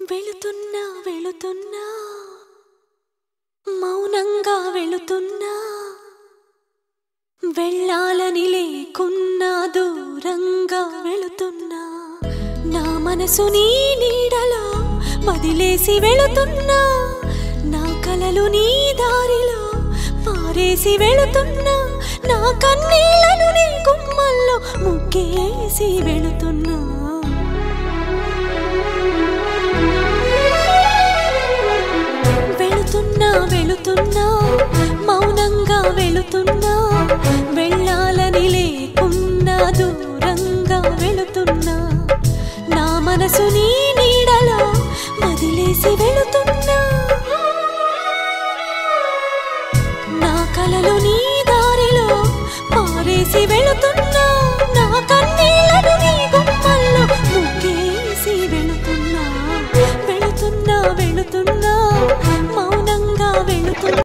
వెళుతున్నా వెళుతున్నా మౌనంగా వెళుతున్నా వెళ్ళాలని లేకున్నా దూరంగా వెళుతున్నా నా మనసు నీ నీడలో వదిలేసి వెళుతున్నా నా కలలు నీ దారిలో పారేసి వెళుతున్నా నా కన్నీళ్లను నీ గుమ్మల్లో ముగ్గేసి వెళుతున్నా వెళుతున్నా వెళుతున్నా మౌనంగా వెళుతున్నా వెళ్ళాలని లేకున్నా దూరంగా వెళుతున్నా నా మనసు నీ నీడలో వదిలేసి వెళుతున్నా నా కలలు నీ దారిలో పారేసి వెళుతున్నా నా కన్నీళ్లను నీ గుమ్మల్లో ముగ్గేసి వెళుతున్నా వెళుతున్నా వెళుతున్నా